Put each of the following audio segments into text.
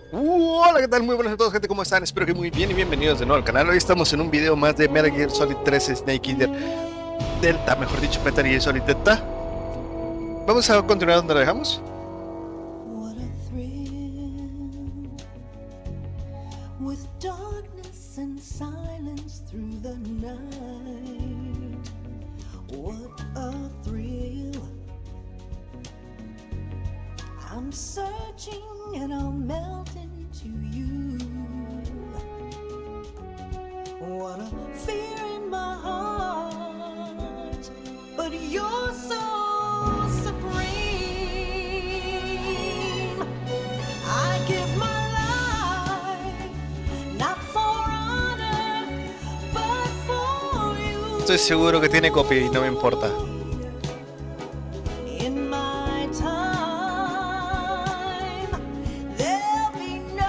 Hola, ¿qué tal? Muy buenas a todos, gente, ¿cómo están? Espero que muy bien y bienvenidos de nuevo al canal. Hoy estamos en un video más de Metal Gear Solid 3 Snake Eater Delta, mejor dicho, Metal Gear Solid Delta. Vamos a continuar donde lo dejamos. What a thrill with darkness and silence through the night. What a thrill. I'm searching and I'll melt into you. What a fear in my heart, but you're so supreme. I give my life, not for honor, but for you. Estoy seguro que tiene copia y no me importa. In my time, there'll be no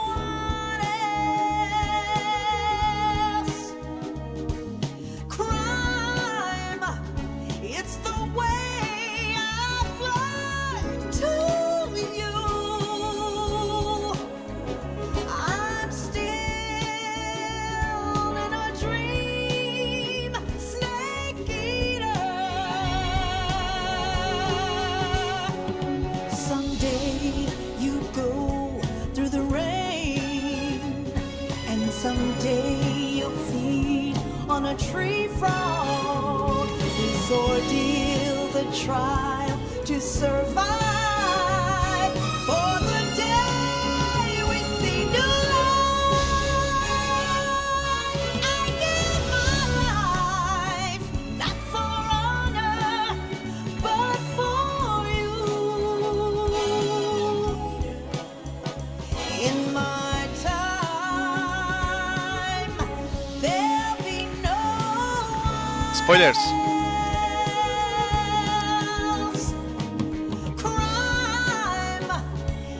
one else. Crime, it's the way I fly to you. I'm still in a dream, snake eater. Someday you go through the rain, and someday you'll feed on a tree frog. This ordeal, the trial to survive for the day we see new light. I give my life, not for honor, but for you. In my time, there'll be no Spoilers. one else. Crime,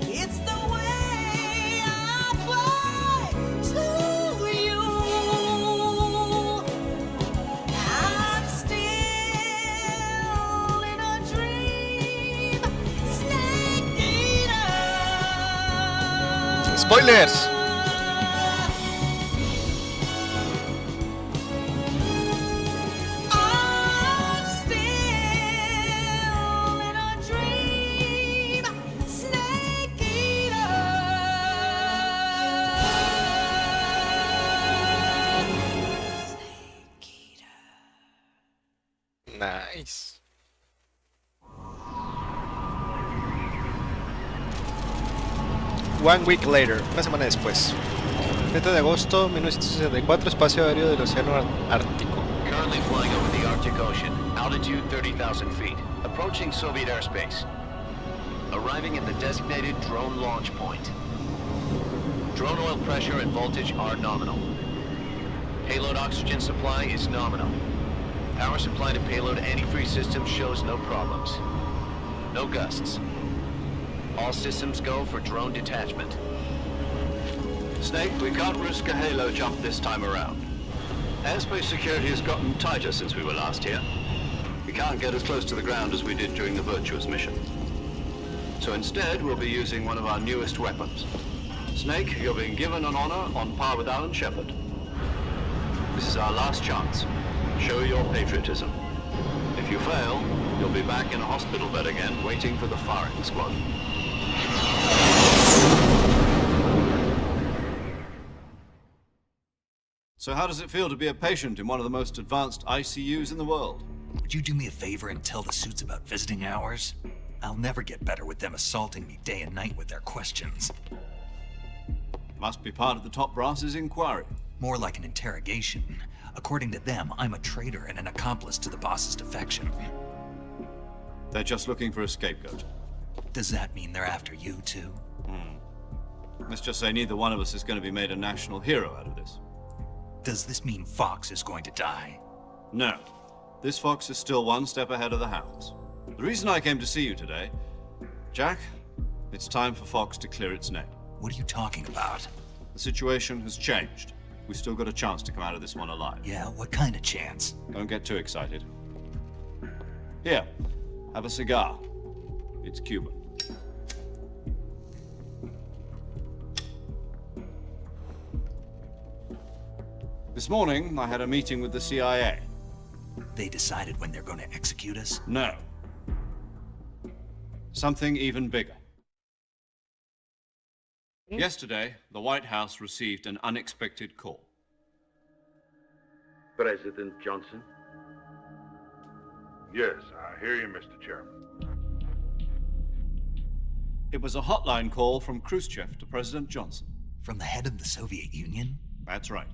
it's the way I fly to you. I'm still in a dream, snake eater. Spoilers. I'm still in a dream, snake eater. Snake eater. Nice. One week later, una semana después. 30 de agosto 1964, espacio aéreo del Océano Ártico. Currently flying over the Arctic Ocean, altitude 30,000 feet, approaching Soviet airspace. Arriving at the designated drone launch point. Drone oil pressure and voltage are nominal. Payload oxygen supply is nominal. Power supply to payload antifreeze system shows no problems. No gusts. All systems go for drone detachment. Snake, we can't risk a halo jump this time around. Airspace security has gotten tighter since we were last here. We can't get as close to the ground as we did during the Virtuous mission. So instead, we'll be using one of our newest weapons. Snake, you're being given an honor on par with Alan Shepard. This is our last chance. Show your patriotism. If you fail, you'll be back in a hospital bed again, waiting for the firing squad. So how does it feel to be a patient in one of the most advanced ICUs in the world? Would you do me a favor and tell the suits about visiting hours? I'll never get better with them assaulting me day and night with their questions. Must be part of the top brass's inquiry. More like an interrogation. According to them, I'm a traitor and an accomplice to the boss's defection. They're just looking for a scapegoat. Does that mean they're after you, too? Let's just say neither one of us is going to be made a national hero out of this. Does this mean Fox is going to die? No. This fox is still one step ahead of the hounds. The reason I came to see you today, Jack, it's time for Fox to clear its name. What are you talking about? The situation has changed. We still got a chance to come out of this one alive. Yeah, what kind of chance? Don't get too excited. Here, have a cigar. It's Cuban. This morning, I had a meeting with the CIA. They decided when they're going to execute us? No. Something even bigger. Yesterday, the White House received an unexpected call. President Johnson? Yes, I hear you, Mr. Chairman. It was a hotline call from Khrushchev to President Johnson. From the head of the Soviet Union? That's right.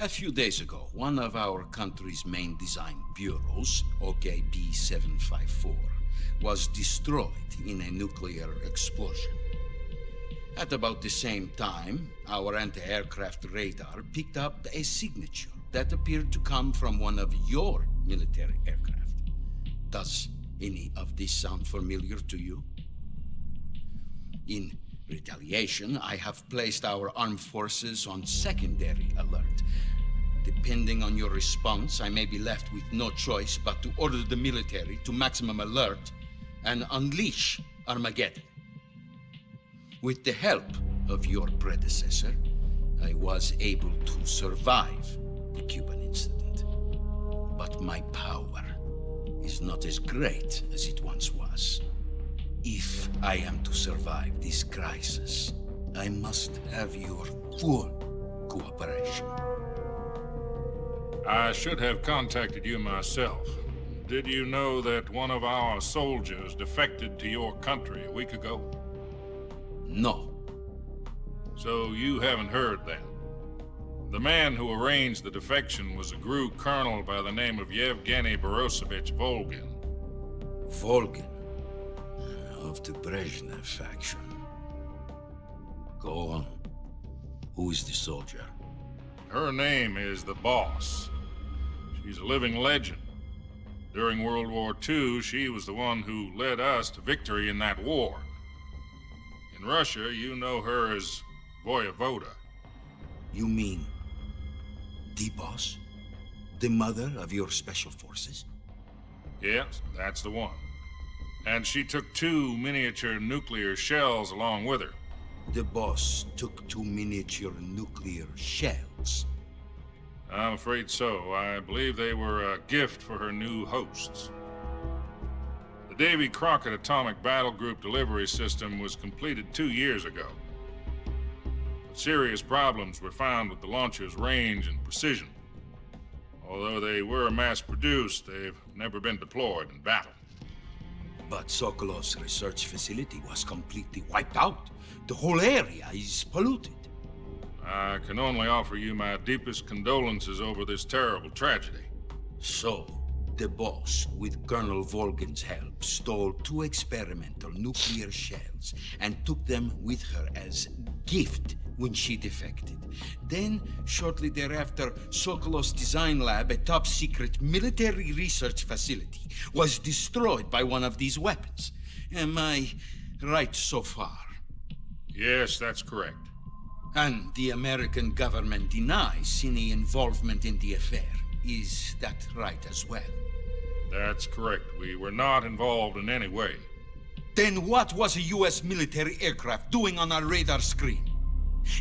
A few days ago, one of our country's main design bureaus, OKB 754, was destroyed in a nuclear explosion. At about the same time, our anti-aircraft radar picked up a signature that appeared to come from one of your military aircraft. Does any of this sound familiar to you? In retaliation, I have placed our armed forces on secondary alert. Depending on your response, I may be left with no choice but to order the military to maximum alert and unleash Armageddon. With the help of your predecessor, I was able to survive the Cuban incident. But my power is not as great as it once was. If I am to survive this crisis, I must have your full cooperation. I should have contacted you myself. Did you know that one of our soldiers defected to your country a week ago? No. So you haven't heard then. The man who arranged the defection was a GRU colonel by the name of Yevgeny Borisovich Volgin. Volgin, of the Brezhnev faction. Go on. Who is the soldier? Her name is the Boss. She's a living legend. During World War II, she was the one who led us to victory in that war. In Russia, you know her as Voyevoda. You mean the Boss? The mother of your special forces? Yes, that's the one. And she took 2 miniature nuclear shells along with her. The Boss took 2 miniature nuclear shells. I'm afraid so. I believe they were a gift for her new hosts. The Davy Crockett Atomic Battle Group delivery system was completed 2 years ago. But serious problems were found with the launcher's range and precision. Although they were mass-produced, they've never been deployed in battle. But Sokolov's research facility was completely wiped out. The whole area is polluted. I can only offer you my deepest condolences over this terrible tragedy. So, the Boss, with Colonel Volgin's help, stole 2 experimental nuclear shells and took them with her as gift when she defected. Then, shortly thereafter, Sokolov's design lab, a top-secret military research facility, was destroyed by one of these weapons. Am I right so far? Yes, that's correct. And the American government denies any involvement in the affair. Is that right as well? That's correct. We were not involved in any way. Then what was a U.S. military aircraft doing on our radar screen?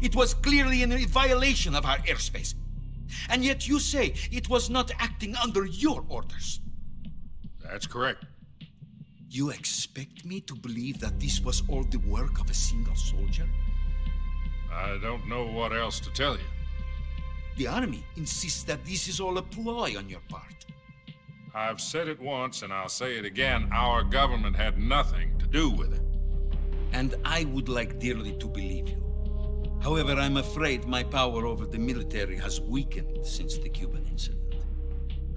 It was clearly in violation of our airspace. And yet you say it was not acting under your orders. That's correct. You expect me to believe that this was all the work of a single soldier? I don't know what else to tell you. The Army insists that this is all a ploy on your part. I've said it once and I'll say it again. Our government had nothing to do with it. And I would like dearly to believe you. However, I'm afraid my power over the military has weakened since the Cuban incident.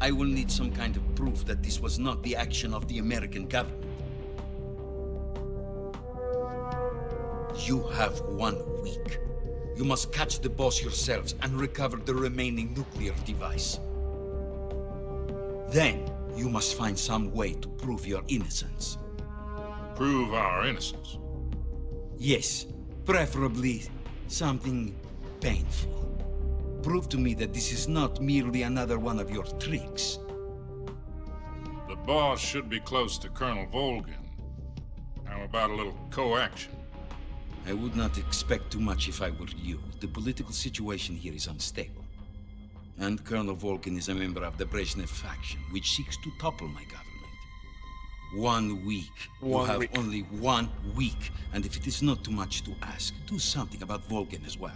I will need some kind of proof that this was not the action of the American government. You have 1 week. You must catch the Boss yourselves and recover the remaining nuclear device. Then, you must find some way to prove your innocence. Prove our innocence. Yes, preferably something painful. Prove to me that this is not merely another one of your tricks. The Boss should be close to Colonel Volgin. How about a little co-action? I would not expect too much if I were you. The political situation here is unstable. And Colonel Volgin is a member of the Brezhnev faction, which seeks to topple my government. 1 week. You have only 1 week. And if it is not too much to ask, do something about Volgin as well.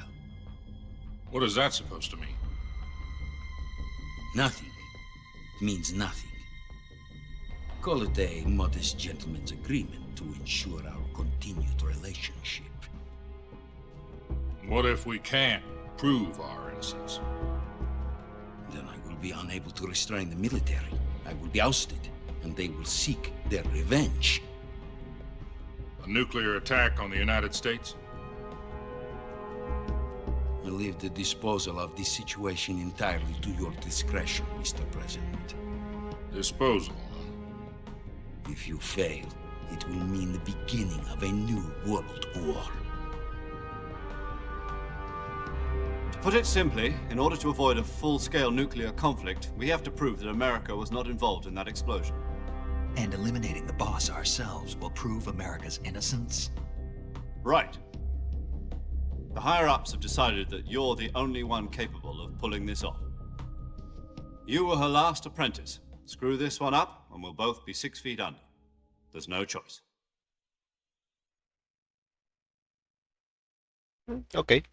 What is that supposed to mean? Nothing. It means nothing. Call it a modest gentleman's agreement to ensure our continued relationship. What if we can't prove our innocence? Then I will be unable to restrain the military. I will be ousted, and they will seek their revenge. A nuclear attack on the United States? I leave the disposal of this situation entirely to your discretion, Mr. President. Disposal, huh? If you fail, it will mean the beginning of a new world war. To put it simply, in order to avoid a full-scale nuclear conflict, we have to prove that America was not involved in that explosion. And eliminating the boss ourselves will prove America's innocence? Right. The higher-ups have decided that you're the only one capable of pulling this off. You were her last apprentice. Screw this one up, and we'll both be 6 feet under. There's no choice. Ok.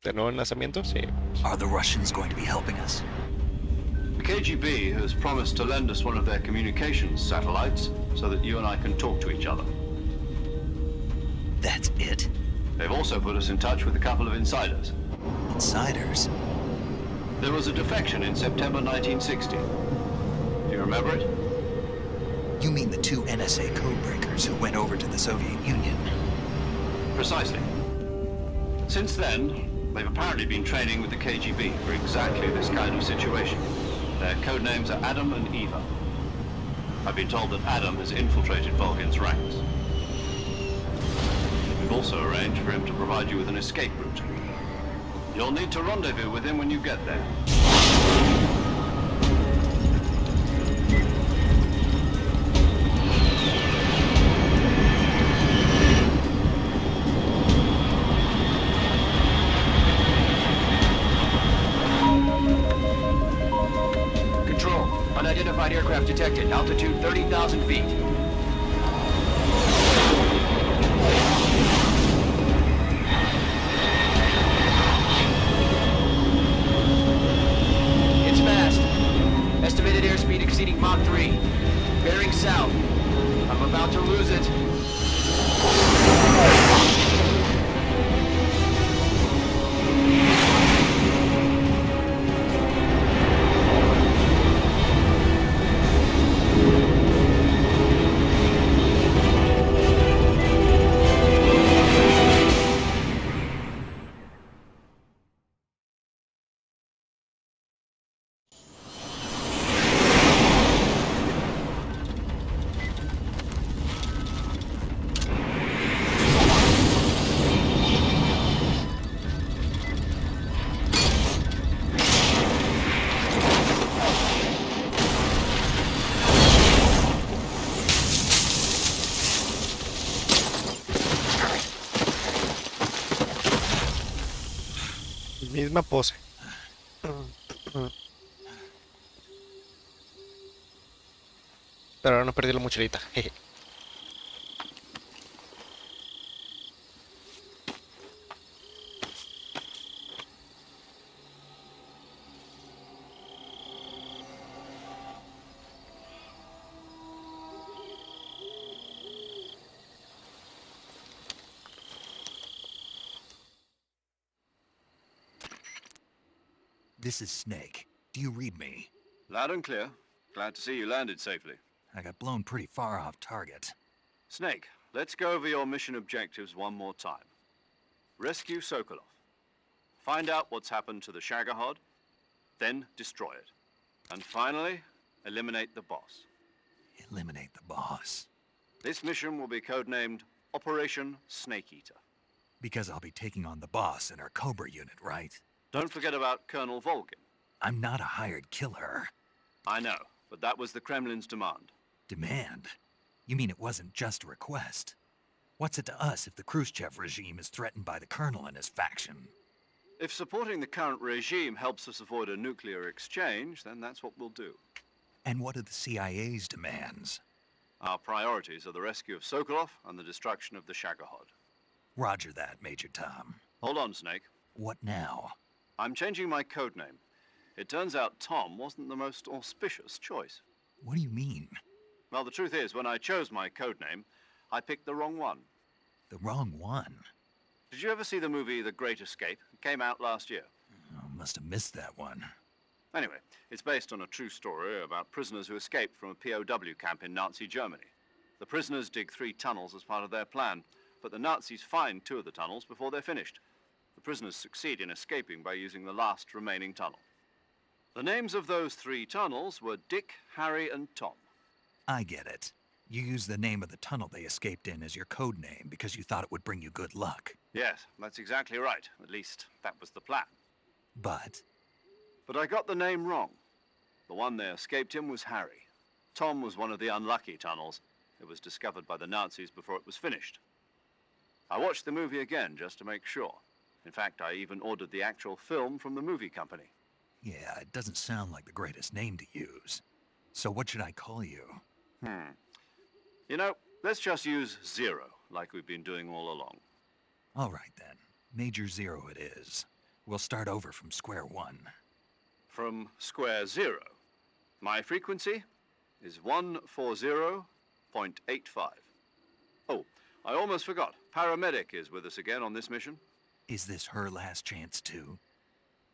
¿De nuevo el lanzamiento? Sí. Are the Russians going to be helping us? The KGB has promised to lend us one of their communications satellites so that you and I can talk to each other. That's it? They've also put us in touch with a couple of insiders. Insiders? There was a defection in September 1960. Do you remember it? You mean the 2 NSA codebreakers who went over to the Soviet Union? Precisely. Since then, they've apparently been training with the KGB for exactly this kind of situation. Their code names are Adam and Eva. I've been told that Adam has infiltrated Volgin's ranks. We've also arranged for him to provide you with an escape route. You'll need to rendezvous with him when you get there. Control, unidentified aircraft detected. Altitude 30,000 feet. It's fast. Estimated airspeed exceeding Mach 3. Bearing south. I'm about to lose it. Misma pose. Pero ahora no perdí la mochilita. Jeje. This is Snake. Do you read me? Loud and clear. Glad to see you landed safely. I got blown pretty far off target. Snake, let's go over your mission objectives one more time. Rescue Sokolov. Find out what's happened to the Shagohod, then destroy it. And finally, eliminate the boss. Eliminate the boss. This mission will be codenamed Operation Snake Eater. Because I'll be taking on the boss in our Cobra unit, right? Don't forget about Colonel Volgin. I'm not a hired killer. I know, but that was the Kremlin's demand. Demand? You mean it wasn't just a request? What's it to us if the Khrushchev regime is threatened by the Colonel and his faction? If supporting the current regime helps us avoid a nuclear exchange, then that's what we'll do. And what are the CIA's demands? Our priorities are the rescue of Sokolov and the destruction of the Shagohod. Roger that, Major Tom. Hold on, Snake. What now? I'm changing my code name. It turns out Tom wasn't the most auspicious choice. What do you mean? Well, the truth is, when I chose my code name, I picked the wrong one. The wrong one? Did you ever see the movie The Great Escape? It came out last year. Oh, must have missed that one. Anyway, it's based on a true story about prisoners who escaped from a POW camp in Nazi Germany. The prisoners dig 3 tunnels as part of their plan, but the Nazis find 2 of the tunnels before they're finished. The prisoners succeed in escaping by using the last remaining tunnel. The names of those 3 tunnels were Dick, Harry, and Tom. I get it. You used the name of the tunnel they escaped in as your code name because you thought it would bring you good luck. Yes, that's exactly right. At least, that was the plan. But But I got the name wrong. The one they escaped in was Harry. Tom was one of the unlucky tunnels. It was discovered by the Nazis before it was finished. I watched the movie again just to make sure. In fact, I even ordered the actual film from the movie company. yeah, it doesn't sound like the greatest name to use. So what should I call you? You know, let's just use Zero, like we've been doing all along. All right then. Major Zero it is. We'll start over from square one. From square 0. My frequency is 140.85. Oh, I almost forgot. Paramedic is with us again on this mission. Is this her last chance too?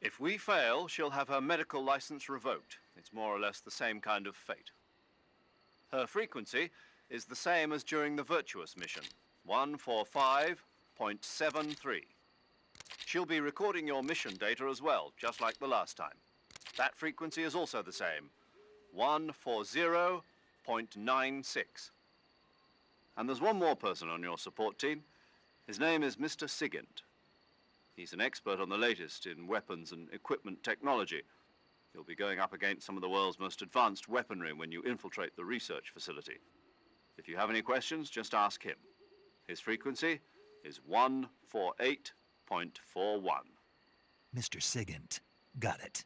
If we fail, she'll have her medical license revoked. It's more or less the same kind of fate. Her frequency is the same as during the Virtuous mission, 145.73. She'll be recording your mission data as well, just like the last time. That frequency is also the same, 140.96. And there's one more person on your support team. His name is Mr. Sigint. He's an expert on the latest in weapons and equipment technology. You'll be going up against some of the world's most advanced weaponry when you infiltrate the research facility. If you have any questions, just ask him. His frequency is 148.41. Mr. Sigint. Got it.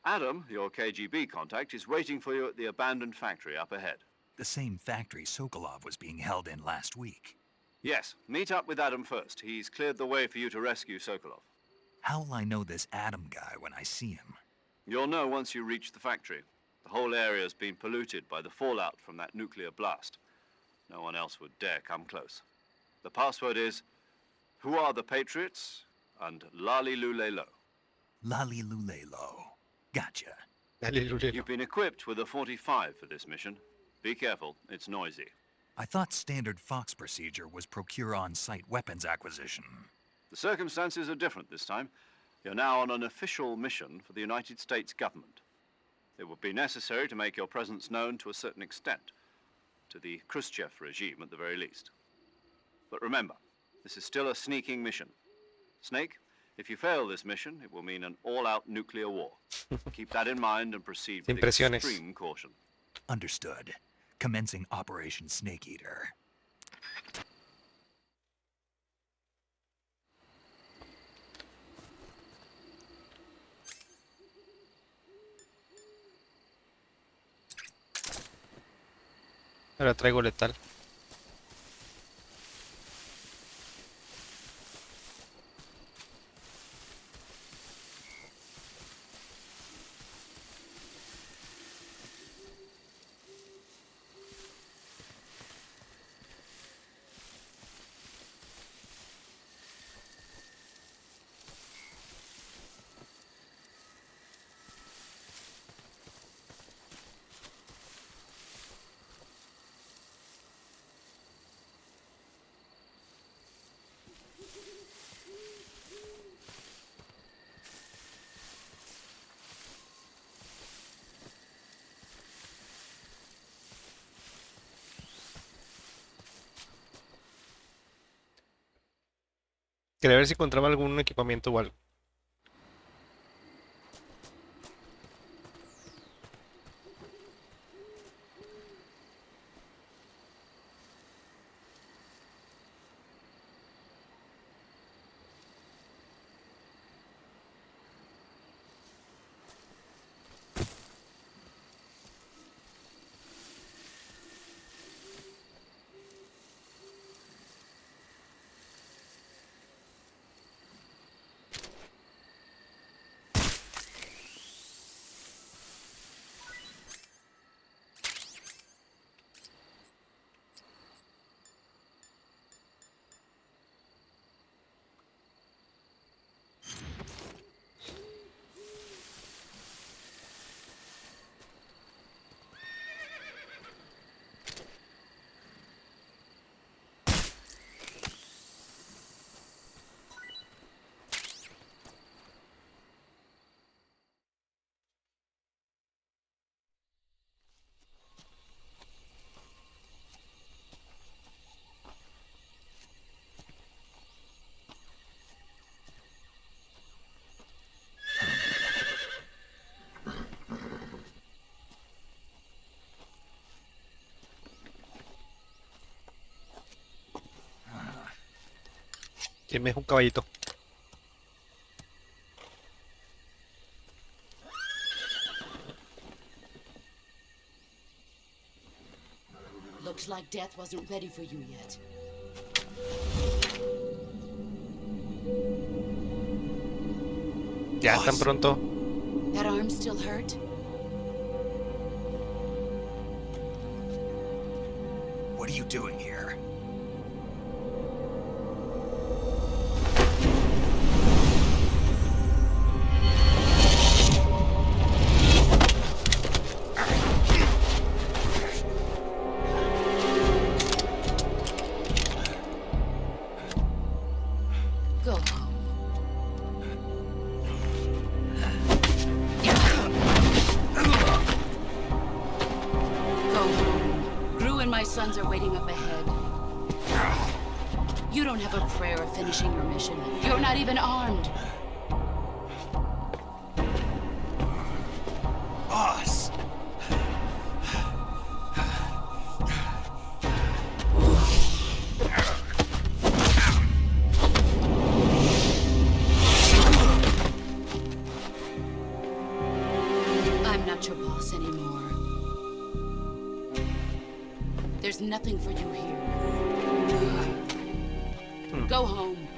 Adam, your KGB contact, is waiting for you at the abandoned factory up ahead. The same factory Sokolov was being held in last week. Yes, meet up with Adam first. He's cleared the way for you to rescue Sokolov. How will I know this Adam guy when I see him? You'll know once you reach the factory. The whole area's been polluted by the fallout from that nuclear blast. No one else would dare come close. The password is, "Who are the Patriots?" and Lali Lulelo. Lali Lulelo. Gotcha. You've been equipped with a 45 for this mission. Be careful, it's noisy. I thought standard Fox procedure was procure on-site weapons acquisition. The circumstances are different this time. You're now on an official mission for the United States government. It would be necessary to make your presence known to a certain extent, to the Khrushchev regime at the very least. But remember, this is still a sneaking mission. Snake, if you fail this mission, it will mean an all-out nuclear war. Keep that in mind and proceed with extreme caution. Understood. Commencing Operation Snake Eater. Ahora traigo letal. Quería ver si encontraba algún equipamiento o algo. ¿Quién me deja un caballito? Looks like death wasn't ready for you yet. Ya tan pronto. That arm still hurt? What are you doing here? Go home. Go home. Gru and my sons are waiting up ahead. You don't have a prayer of finishing your mission. You're not even armed. Boss! I'm not your boss anymore. There's nothing for you here. Go home.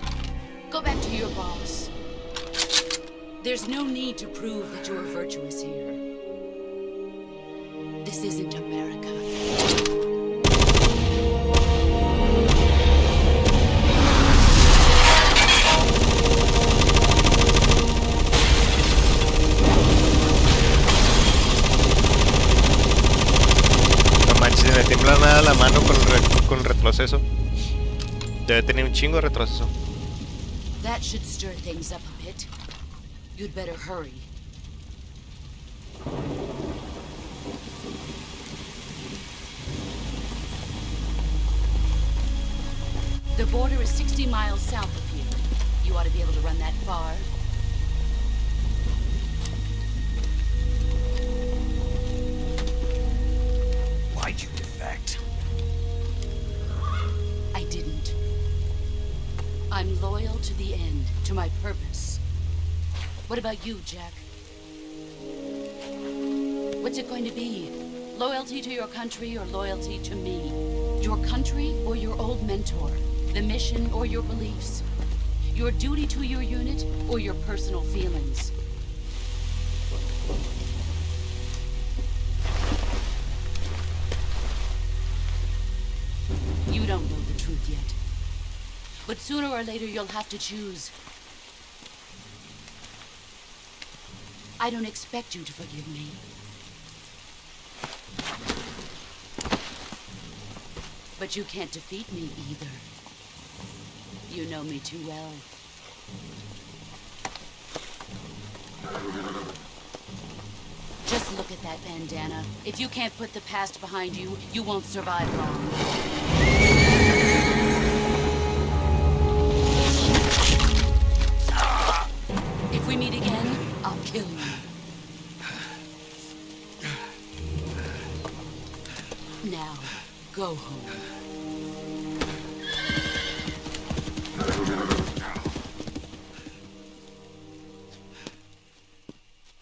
Go back to your boss. There's no need to prove that you're virtuous here. This isn't America. No manches, me tiembla nada la mano con el retroceso. Debe tener un chingo de retroceso. That should stir things up a bit. You'd better hurry. The border is 60 miles south of here. You ought to be able to run that far. Why'd you defect? I didn't. I'm loyal to the end, to my purpose. What about you, Jack? What's it going to be? Loyalty to your country or loyalty to me? Your country or your old mentor? The mission or your beliefs? Your duty to your unit or your personal feelings? You don't know the truth yet. But sooner or later you'll have to choose. I don't expect you to forgive me. But you can't defeat me either. You know me too well. Just look at that bandana. If you can't put the past behind you, you won't survive long. If we meet again, I'll kill you. Now, go home.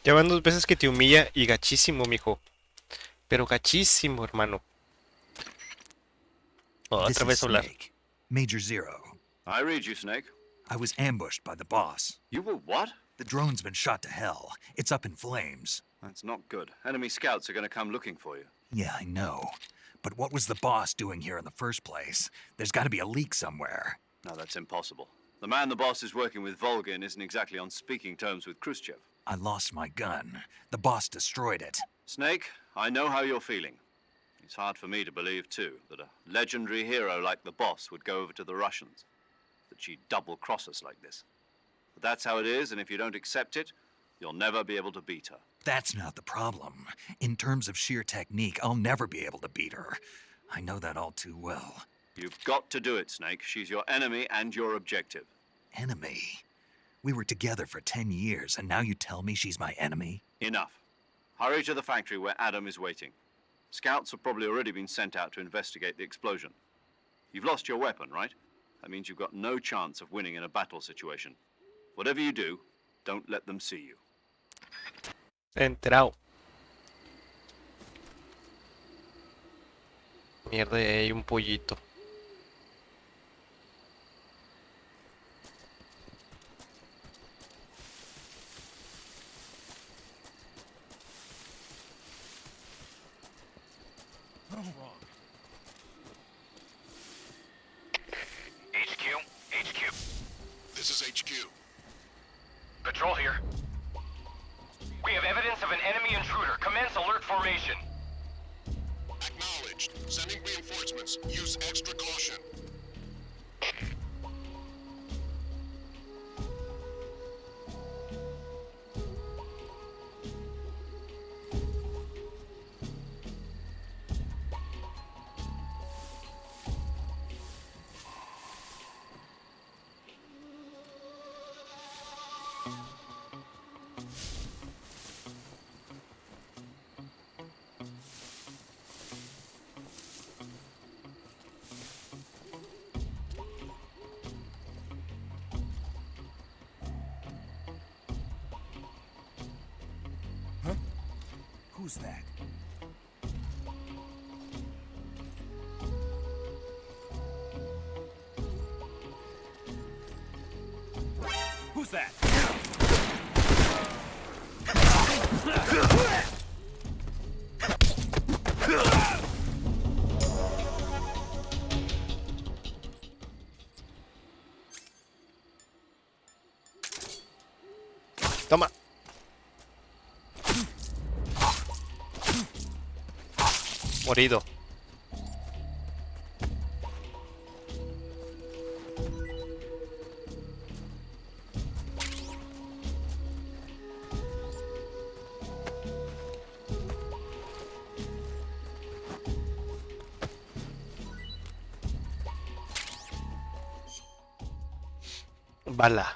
Ya van 2 veces que te humilla y gachísimo, mijo. Pero gachísimo, hermano. Oh, This otra is vez hablar. Snake. Major Zero. I read you, Snake. I was ambushed by the boss. You were what? The drone's been shot to hell. It's up in flames. That's not good. Enemy scouts are going to come looking for you. Yeah, I know. But what was the boss doing here in the first place? There's got to be a leak somewhere. No, that's impossible. The man the boss is working with, Volgin, isn't exactly on speaking terms with Khrushchev. I lost my gun. The boss destroyed it. Snake, I know how you're feeling. It's hard for me to believe, too, that a legendary hero like the boss would go over to the Russians. That she'd double-cross us like this. But that's how it is, and if you don't accept it, you'll never be able to beat her. That's not the problem. In terms of sheer technique, I'll never be able to beat her. I know that all too well. You've got to do it, Snake. She's your enemy and your objective. Enemy? We were together for 10 years, and now you tell me she's my enemy? Enough. Hurry to the factory where Adam is waiting. Scouts have probably already been sent out to investigate the explosion. You've lost your weapon, right? That means you've got no chance of winning in a battle situation. Whatever you do, don't let them see you. Enterado. Mierda, ahí hay un pollito. HQ. This is HQ. Patrol here. We have evidence of an enemy intruder. Commence alert formation. Acknowledged. Sending reinforcements. Use extra caution. Who's that? Who's that? Toma. Morido. Bala.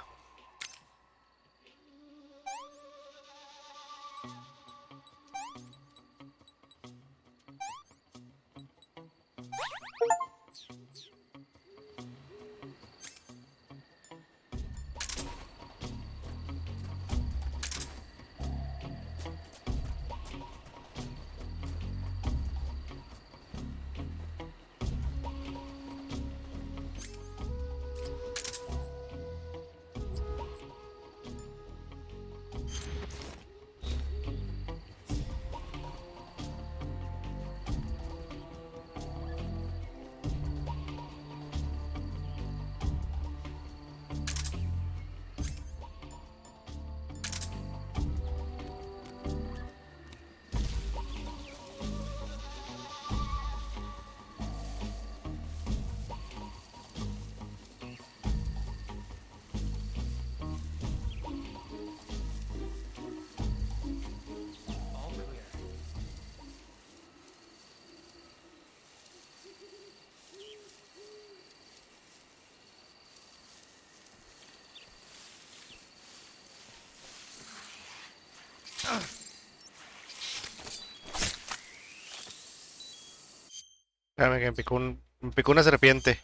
Espérame que me picó una serpiente.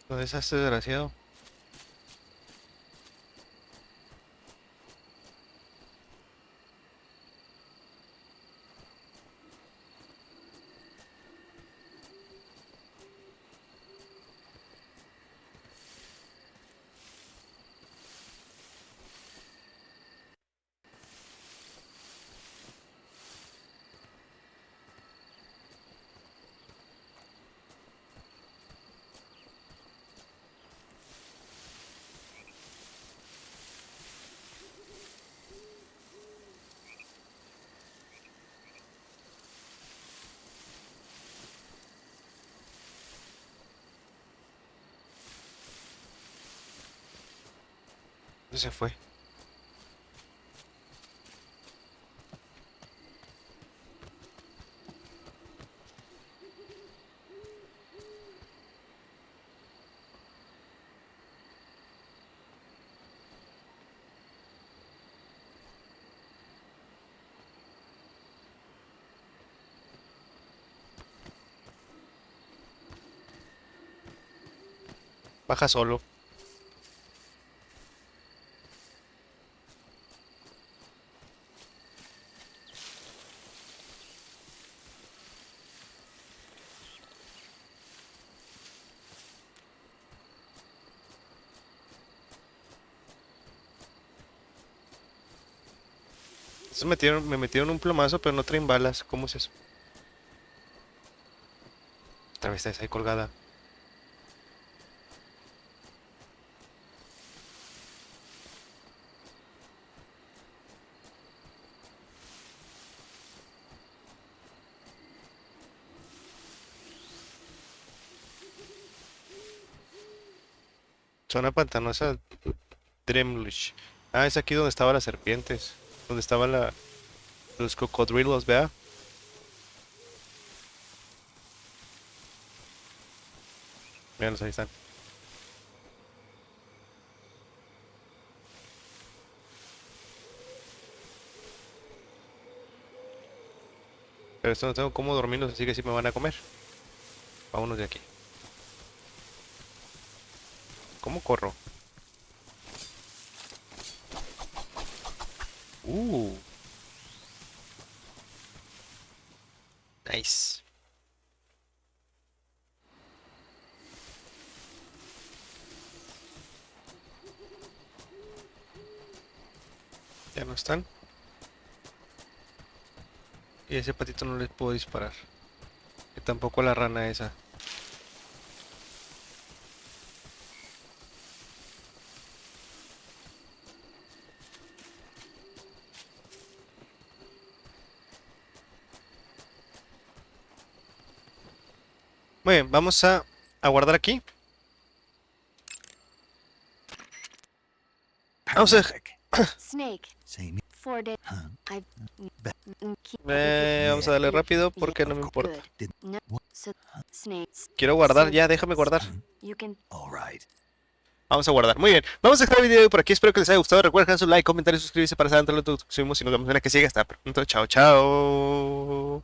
¿Dónde está este desgraciado? Se fue. Baja solo. Me metieron un plomazo, pero no traen balas. ¿Cómo es eso? Otra vez está ahí colgada. Zona pantanosa Dremlish. Ah, es aquí donde estaban las serpientes. Donde estaban los cocodrilos, vea. Míralos, ahí están. Pero esto no tengo cómo dormirlos, así que sí me van a comer. Vámonos de aquí. ¿Cómo corro? Nice. Ya no están. Y ese patito no les puedo disparar. Y tampoco a la rana esa. Muy bien, vamos a guardar aquí. Vamos a... Snake. Same. 4 days. Huh? vamos a darle rápido porque no me importa. No, so, snakes. Quiero guardar ya, déjame guardar. You can. All right. Vamos a guardar. Muy bien, vamos a dejar el video de hoy por aquí. Espero que les haya gustado. Recuerden dejar su like, comentario, suscribirse para saber dentro de lo que subimos y nos vemos en la que sigue. Hasta pronto. Chao, chao.